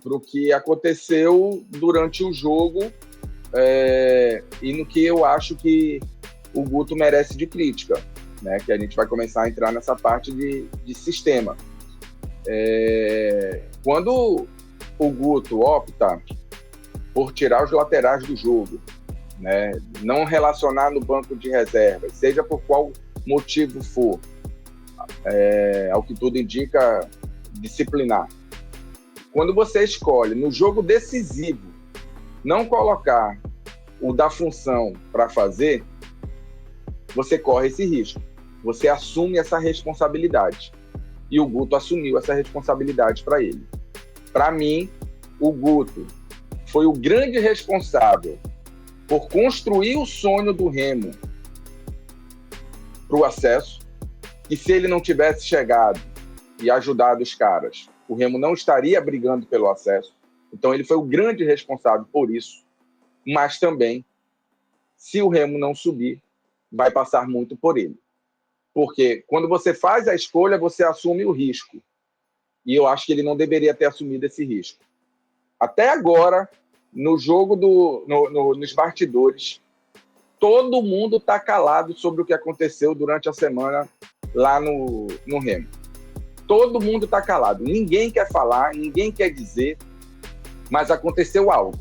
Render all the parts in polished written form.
para o que aconteceu durante o jogo e no que eu acho que o Guto merece de crítica, né? Que a gente vai começar a entrar nessa parte de sistema. Quando o Guto opta por tirar os laterais do jogo, né? Não relacionar no banco de reservas, seja por qual motivo for, ao que tudo indica, disciplinar. Quando você escolhe, no jogo decisivo, não colocar o da função para fazer, você corre esse risco. Você assume essa responsabilidade. E o Guto assumiu essa responsabilidade para ele. Para mim, o Guto foi o grande responsável por construir o sonho do Remo para o acesso, e se ele não tivesse chegado e ajudado os caras, o Remo não estaria brigando pelo acesso. Então ele foi o grande responsável por isso. Mas também, se o Remo não subir, vai passar muito por ele. Porque quando você faz a escolha, você assume o risco. E eu acho que ele não deveria ter assumido esse risco. Até agora, no jogo, nos bastidores, todo mundo está calado sobre o que aconteceu durante a semana lá no Remo. Todo mundo está calado. Ninguém quer falar, ninguém quer dizer, mas aconteceu algo.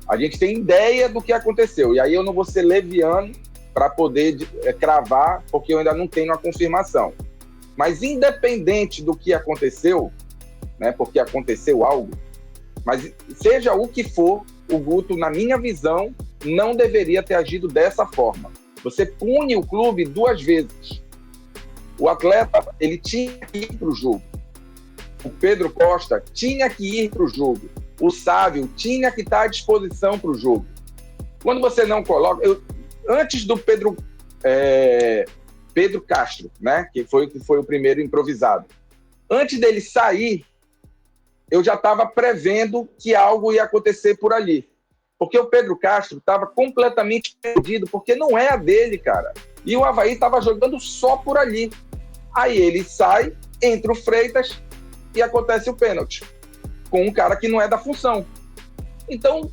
A gente tem ideia do que aconteceu. E aí eu não vou ser leviano para poder cravar, porque eu ainda não tenho a confirmação. Mas independente do que aconteceu, né, porque aconteceu algo, mas seja o que for, o Guto, na minha visão, não deveria ter agido dessa forma. Você pune o clube duas vezes. O atleta, ele tinha que ir para o jogo. O Pedro Costa tinha que ir para o jogo. O Sávio tinha que estar à disposição para o jogo. Quando você não coloca... antes do Pedro Castro, né, que foi o primeiro improvisado, antes dele sair, eu já estava prevendo que algo ia acontecer por ali. Porque o Pedro Castro estava completamente perdido, porque não é a dele, cara. E o Avaí estava jogando só por ali. Aí ele sai, entra o Freitas e acontece o pênalti com um cara que não é da função. Então,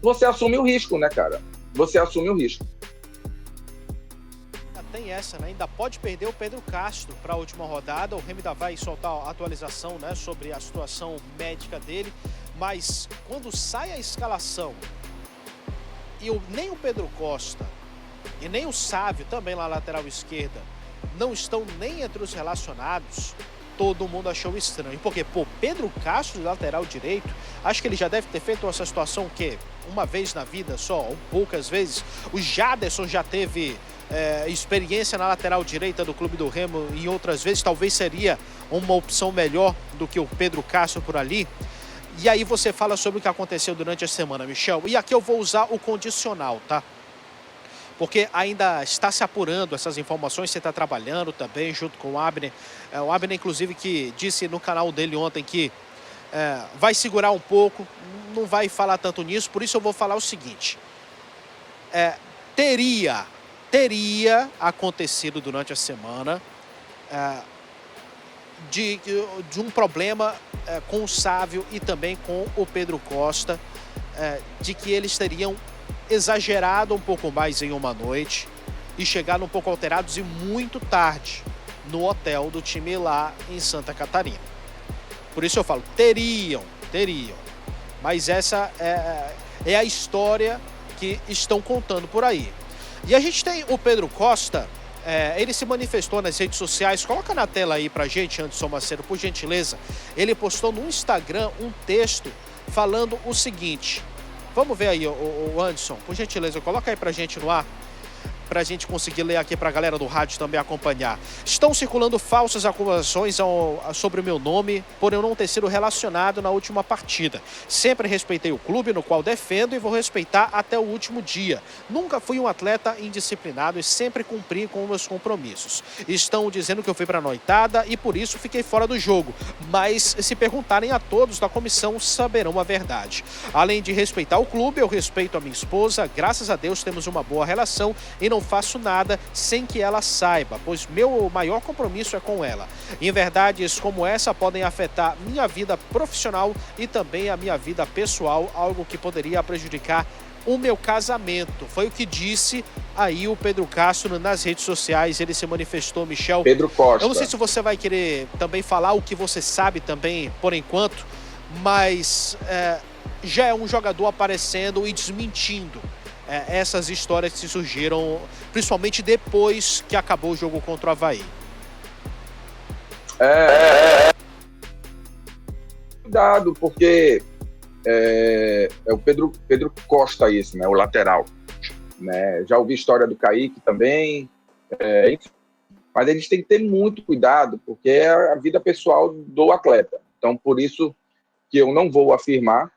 você assume o risco, né, cara? Você assume o risco. Tem essa, né? Ainda pode perder o Pedro Castro para a última rodada. O Remo ainda vai soltar a atualização, né, sobre a situação médica dele. Mas quando sai a escalação e nem o Pedro Costa e nem o Sávio, também lá lateral esquerda, não estão nem entre os relacionados, todo mundo achou estranho. Porque, Pedro Castro, lateral direito, acho que ele já deve ter feito essa situação, o quê? Uma vez na vida só, ou poucas vezes. O Jaderson já teve experiência na lateral direita do clube do Remo e outras vezes, talvez seria uma opção melhor do que o Pedro Castro por ali. E aí você fala sobre o que aconteceu durante a semana, Michel. E aqui eu vou usar o condicional, tá? Porque ainda está se apurando essas informações, você está trabalhando também junto com o Abner. O Abner, inclusive, que disse no canal dele ontem que vai segurar um pouco, não vai falar tanto nisso, por isso eu vou falar o seguinte. Teria acontecido durante a semana de um problema com o Sávio e também com o Pedro Costa, de que eles teriam exagerado um pouco mais em uma noite e chegado um pouco alterados e muito tarde no hotel do time lá em Santa Catarina. Por isso eu falo, teriam. Mas essa é a história que estão contando por aí. E a gente tem o Pedro Costa, ele se manifestou nas redes sociais. Coloca na tela aí pra gente, Anderson Macedo, por gentileza. Ele postou no Instagram um texto falando o seguinte. Vamos ver aí, o Anderson, por gentileza, coloca aí pra gente no ar, pra gente conseguir ler aqui pra galera do rádio também acompanhar. Estão circulando falsas acusações sobre o meu nome por eu não ter sido relacionado na última partida. Sempre respeitei o clube no qual defendo e vou respeitar até o último dia. Nunca fui um atleta indisciplinado e sempre cumpri com meus compromissos. Estão dizendo que eu fui pra noitada e por isso fiquei fora do jogo. Mas se perguntarem a todos da comissão, saberão a verdade. Além de respeitar o clube, eu respeito a minha esposa. Graças a Deus temos uma boa relação e não faço nada sem que ela saiba, pois meu maior compromisso é com ela. Inverdades como essa podem afetar minha vida profissional e também a minha vida pessoal, algo que poderia prejudicar o meu casamento. Foi o que disse aí o Pedro Castro nas redes sociais. Ele se manifestou, Michel. Pedro Costa. Eu não sei se você vai querer também falar o que você sabe também, por enquanto, mas já é um jogador aparecendo e desmentindo essas histórias que surgiram, principalmente depois que acabou o jogo contra o Avaí. Cuidado, porque é o Pedro Costa esse, né? O lateral. Né? Já ouvi história do Kaique também, enfim. Mas eles têm que ter muito cuidado, porque é a vida pessoal do atleta. Então, por isso que eu não vou afirmar,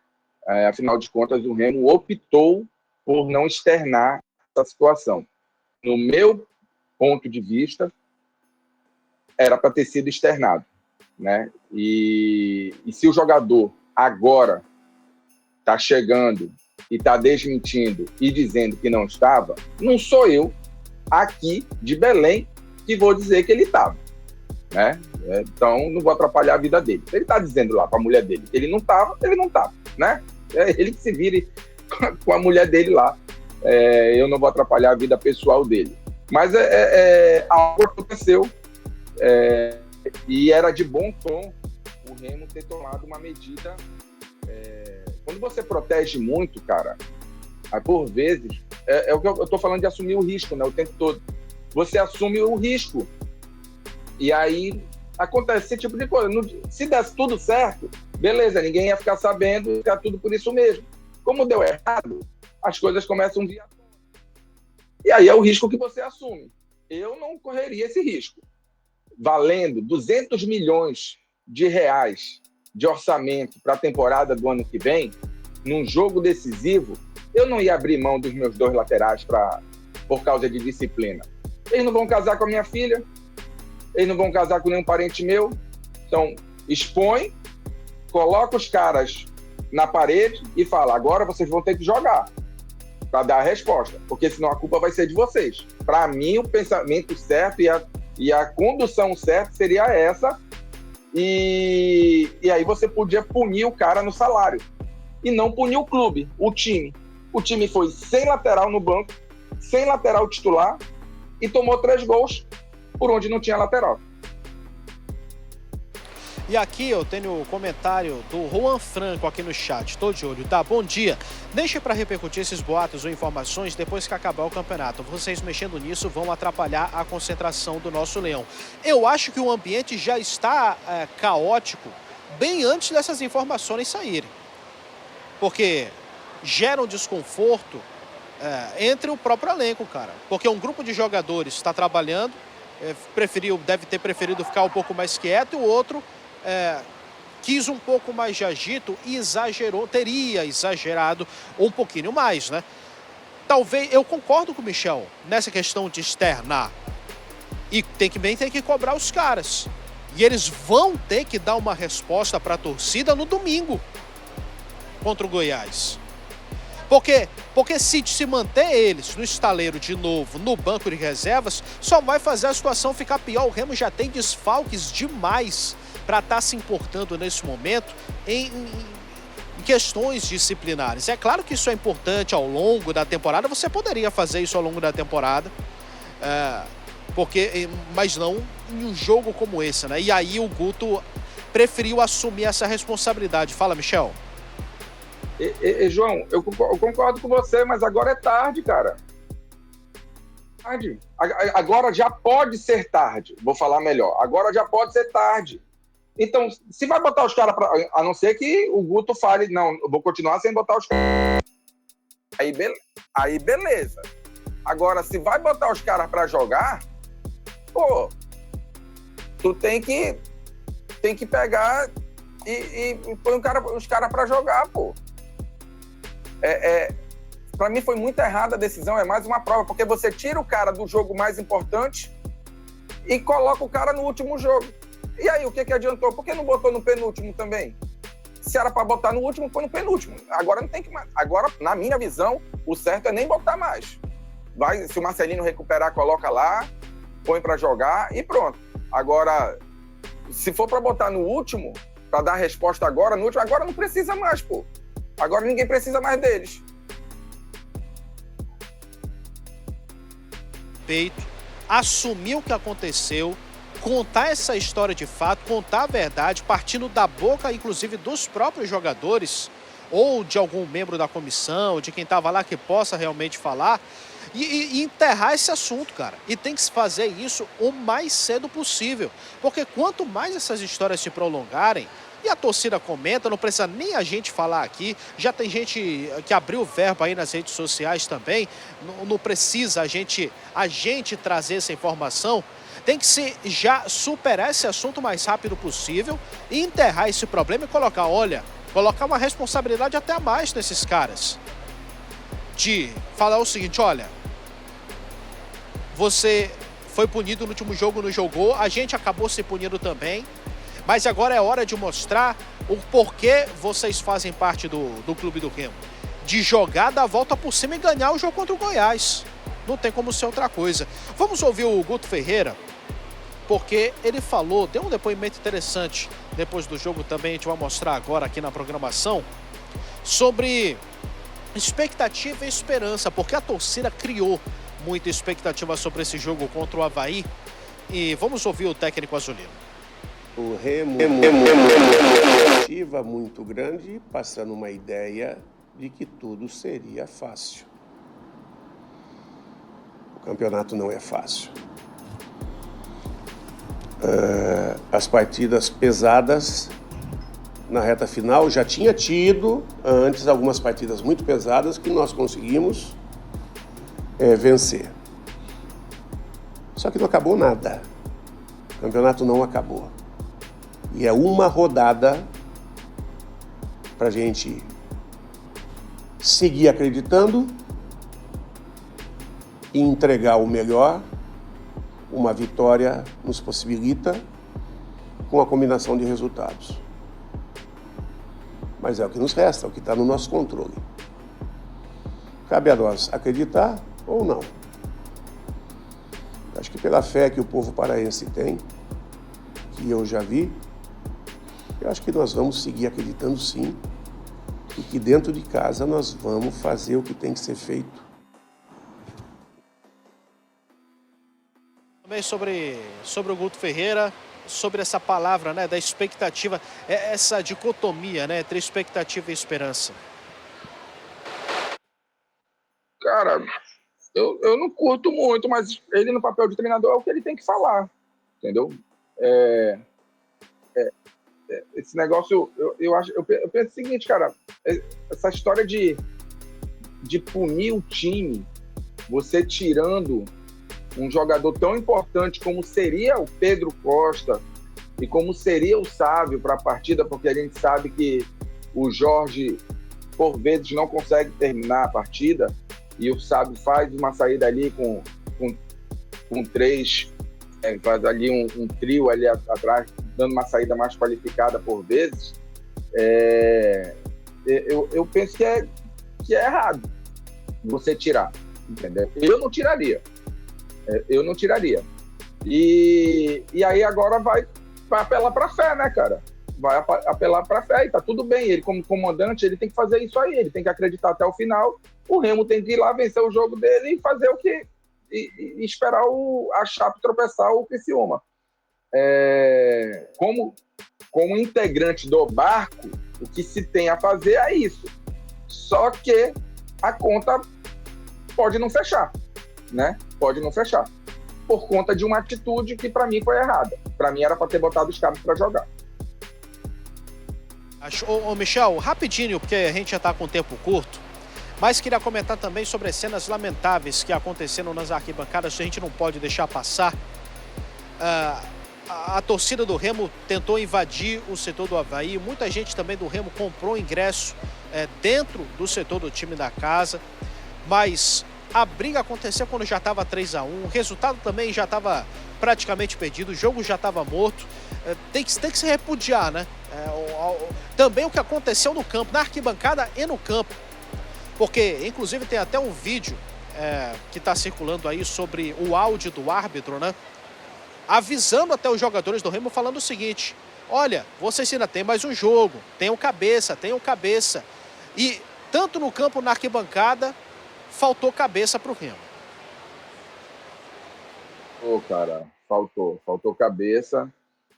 afinal de contas, o Remo optou por não externar essa situação. No meu ponto de vista, era para ter sido externado. Né? E se o jogador agora está chegando e está desmentindo e dizendo que não estava, não sou eu aqui de Belém que vou dizer que ele estava, né? Então não vou atrapalhar a vida dele. Se ele está dizendo lá para a mulher dele que ele não estava, né? É ele que se vire com a mulher dele lá. Eu não vou atrapalhar a vida pessoal dele. Mas algo aconteceu e era de bom tom o Remo ter tomado uma medida. Quando você protege muito, cara, por vezes, é o que eu estou falando de assumir o risco, né, o tempo todo. Você assume o risco. E aí acontece esse tipo de coisa. Se desse tudo certo, beleza, ninguém ia ficar sabendo, ia ficar tudo por isso mesmo. Como deu errado, as coisas começam a vir à tona. E aí é o risco que você assume. Eu não correria esse risco. Valendo 200 milhões de reais de orçamento para a temporada do ano que vem, num jogo decisivo, eu não ia abrir mão dos meus 2 laterais por causa de disciplina. Eles não vão casar com a minha filha, eles não vão casar com nenhum parente meu. Então, expõe, coloca os caras na parede e fala, agora vocês vão ter que jogar para dar a resposta, porque senão a culpa vai ser de vocês. Para mim, o pensamento certo e a condução certa seria essa. E aí você podia punir o cara no salário. E não punir o clube, o time. O time foi sem lateral no banco, sem lateral titular, e tomou 3 gols por onde não tinha lateral. E aqui eu tenho o comentário do Juan Franco aqui no chat. Estou de olho, tá? Bom dia. Deixe para repercutir esses boatos ou informações depois que acabar o campeonato. Vocês mexendo nisso vão atrapalhar a concentração do nosso Leão. Eu acho que o ambiente já está caótico bem antes dessas informações saírem. Porque gera um desconforto entre o próprio elenco, cara. Porque um grupo de jogadores está trabalhando, deve ter preferido ficar um pouco mais quieto, e o outro quis um pouco mais de agito e teria exagerado um pouquinho mais, né? Talvez, eu concordo com o Michel nessa questão de externar. E tem que cobrar os caras. E eles vão ter que dar uma resposta para a torcida no domingo contra o Goiás. Porque se manter eles no estaleiro de novo, no banco de reservas, só vai fazer a situação ficar pior. O Remo já tem desfalques demais para estar se importando nesse momento em questões disciplinares. É claro que isso é importante ao longo da temporada, você poderia fazer isso ao longo da temporada, mas não em um jogo como esse, né? E aí o Guto preferiu assumir essa responsabilidade. Fala, Michel. João, eu concordo com você, mas agora é tarde, cara. Tarde. Agora já pode ser tarde. Vou falar melhor. Agora já pode ser tarde. Então, se vai botar os caras para... A não ser que o Guto fale, não, eu vou continuar sem botar os caras. Aí beleza. Agora, se vai botar os caras para jogar, pô, tu tem que pegar e põe os caras para jogar, pô. Para mim foi muito errada a decisão, é mais uma prova, porque você tira o cara do jogo mais importante e coloca o cara no último jogo. E aí, o que adiantou? Por que não botou no penúltimo também? Se era para botar no último, põe no penúltimo. Agora não tem que mais. Agora, na minha visão, o certo é nem botar mais. se o Marcelino recuperar, coloca lá, põe para jogar e pronto. Agora, se for para botar no último, para dar resposta agora, no último, agora não precisa mais, pô. Agora ninguém precisa mais deles. Peito, assumir o que aconteceu, contar essa história de fato, contar a verdade, partindo da boca, inclusive, dos próprios jogadores, ou de algum membro da comissão, de quem estava lá que possa realmente falar, e enterrar esse assunto, cara. E tem que se fazer isso o mais cedo possível, porque quanto mais essas histórias se prolongarem, e a torcida comenta, não precisa nem a gente falar aqui, já tem gente que abriu o verbo aí nas redes sociais também, não precisa a gente trazer essa informação, tem que se já superar esse assunto o mais rápido possível, e enterrar esse problema e colocar uma responsabilidade até a mais nesses caras. De falar o seguinte, olha, você foi punido no último jogo, não jogou, a gente acabou se punindo também, mas agora é hora de mostrar o porquê vocês fazem parte do Clube do Remo. De jogar, dar a volta por cima e ganhar o jogo contra o Goiás. Não tem como ser outra coisa. Vamos ouvir o Guto Ferreira, porque ele falou, deu um depoimento interessante depois do jogo também, a gente vai mostrar agora aqui na programação, sobre expectativa e esperança, porque a torcida criou muita expectativa sobre esse jogo contra o Avaí. E vamos ouvir o técnico azulino. O Remo tem uma expectativa muito grande, passando uma ideia de que tudo seria fácil. O campeonato não é fácil. As partidas pesadas na reta final já tinha tido antes algumas partidas muito pesadas que nós conseguimos vencer. Só que não acabou nada. O campeonato não acabou. E é uma rodada para a gente seguir acreditando e entregar o melhor. Uma vitória nos possibilita com a combinação de resultados. Mas é o que nos resta, é o que está no nosso controle. Cabe a nós acreditar ou não. Acho que pela fé que o povo paraense tem, que eu já vi, eu acho que nós vamos seguir acreditando sim, e que dentro de casa nós vamos fazer o que tem que ser feito. Também sobre o Guto Ferreira, sobre essa palavra, né, da expectativa, essa dicotomia, né, entre expectativa e esperança. Cara, eu não curto muito, mas ele no papel de treinador é o que ele tem que falar, entendeu? Esse negócio, eu penso o seguinte, cara, essa história de punir o time, você tirando um jogador tão importante como seria o Pedro Costa e como seria o Sávio para a partida, porque a gente sabe que o Jorge, por vezes, não consegue terminar a partida e o Sávio faz uma saída ali com três, faz ali um trio ali atrás, dando uma saída mais qualificada por vezes. Eu penso que é errado você tirar, entendeu? Eu não tiraria. E aí agora vai apelar para a fé, né, cara? Vai apelar para a fé e tá tudo bem. Ele, como comandante, ele tem que fazer isso aí. Ele tem que acreditar até o final. O Remo tem que ir lá, vencer o jogo dele e fazer o que... E esperar a Chape tropeçar o Criciúma. Como integrante do barco, o que se tem a fazer é isso. Só que a conta pode não fechar, né? Pode não fechar. Por conta de uma atitude que para mim foi errada. Para mim era para ter botado os caras para jogar. Ô Michel, rapidinho, porque a gente já está com o tempo curto, mas queria comentar também sobre as cenas lamentáveis que aconteceram nas arquibancadas, que a gente não pode deixar passar. A torcida do Remo tentou invadir o setor do Avaí, muita gente também do Remo comprou ingresso dentro do setor do time da casa, mas a briga aconteceu quando já estava 3-1, o resultado também já estava praticamente perdido, o jogo já estava morto. Tem que se repudiar, né? Também o que aconteceu no campo, na arquibancada e no campo. Porque, inclusive, tem até um vídeo que está circulando aí sobre o áudio do árbitro, né? Avisando até os jogadores do Remo, falando o seguinte: olha, vocês ainda tem mais um jogo, tenham cabeça. E tanto no campo, na arquibancada, faltou cabeça para o Remo. Cara, faltou cabeça.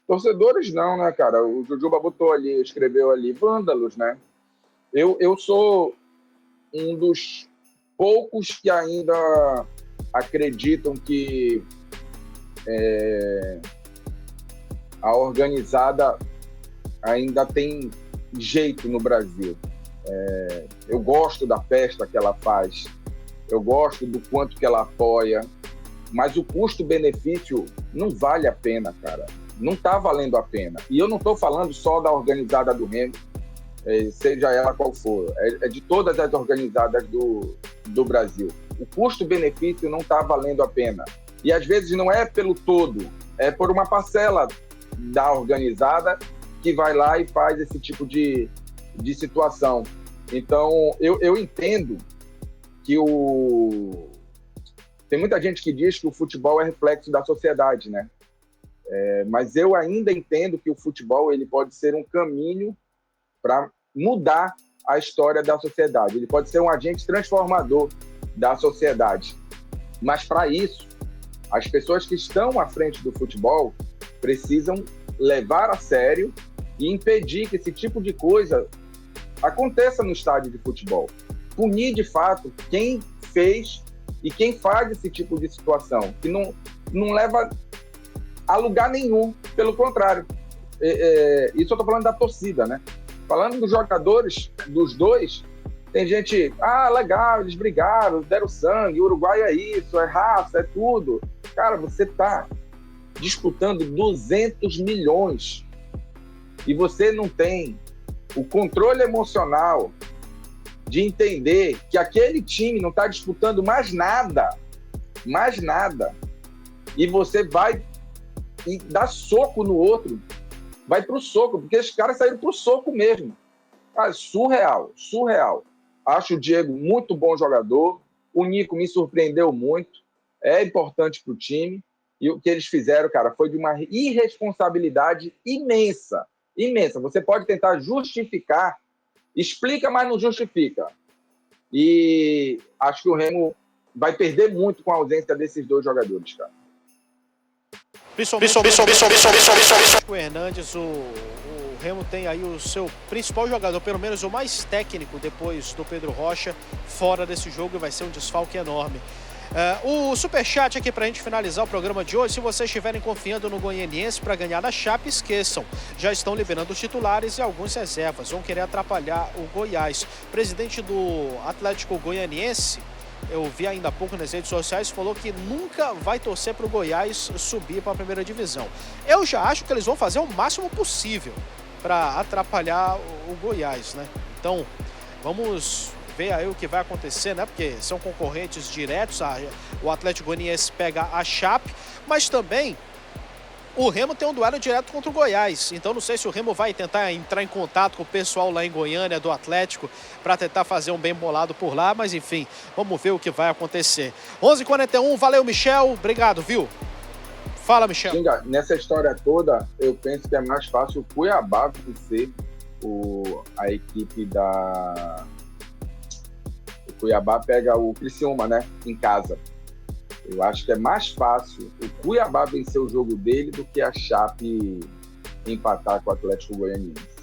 Torcedores não, né, cara? O Jujuba botou ali, escreveu ali, vândalos, né? Eu sou um dos poucos que ainda acreditam que a organizada ainda tem jeito no Brasil. Eu gosto da festa que ela faz, eu gosto do quanto que ela apoia, mas o custo-benefício não vale a pena, cara. Não está valendo a pena. E eu não estou falando só da organizada do Remo, seja ela qual for, é de todas as organizadas do Brasil. O custo-benefício não está valendo a pena. E às vezes não é pelo todo, é por uma parcela da organizada que vai lá e faz esse tipo de situação. Então, eu entendo que tem muita gente que diz que o futebol é reflexo da sociedade, né? Mas eu ainda entendo que o futebol ele pode ser um caminho para mudar a história da sociedade. Ele pode ser um agente transformador da sociedade. Mas, para isso, as pessoas que estão à frente do futebol precisam levar a sério e impedir que esse tipo de coisa aconteça no estádio de futebol. Punir, de fato, quem fez e quem faz esse tipo de situação, que não leva a lugar nenhum, pelo contrário. Isso eu estou falando da torcida, né? Falando dos jogadores, dos dois, tem gente, legal, eles brigaram, deram sangue, o Uruguai é isso, é raça, é tudo. Cara, você está disputando 200 milhões e você não tem o controle emocional de entender que aquele time não está disputando mais nada, e você vai e dá soco no outro, vai pro soco, porque esses caras saíram pro soco mesmo. Cara, surreal. Acho o Diego muito bom jogador, o Nico me surpreendeu muito, é importante pro time, e o que eles fizeram, cara, foi de uma irresponsabilidade imensa. Você pode tentar justificar, explica, mas não justifica. E acho que o Remo vai perder muito com a ausência desses dois jogadores, cara. Principalmente o Hernandes, o Remo tem aí o seu principal jogador, pelo menos o mais técnico depois do Pedro Rocha, fora desse jogo, e vai ser um desfalque enorme. O superchat aqui pra gente finalizar o programa de hoje: se vocês estiverem confiando no Goianiense para ganhar da Chape, esqueçam, já estão liberando os titulares e alguns reservas, vão querer atrapalhar o Goiás. Presidente do Atlético Goianiense, eu vi ainda há pouco nas redes sociais, falou que nunca vai torcer para o Goiás subir para a primeira divisão. Eu já acho que eles vão fazer o máximo possível para atrapalhar o Goiás, né? Então, vamos ver aí o que vai acontecer, né? Porque são concorrentes diretos, o Atlético Goianiense pega a Chape, mas também o Remo tem um duelo direto contra o Goiás. Então não sei se o Remo vai tentar entrar em contato com o pessoal lá em Goiânia do Atlético para tentar fazer um bem bolado por lá, mas enfim, vamos ver o que vai acontecer. 11h41, valeu, Michel, obrigado, viu? Fala, Michel. Nessa história toda, eu penso que é mais fácil o Cuiabá vencer a equipe da... O Cuiabá pega o Criciúma, né, em casa. Eu acho que é mais fácil o Cuiabá vencer o jogo dele do que a Chape empatar com o Atlético Goianiense.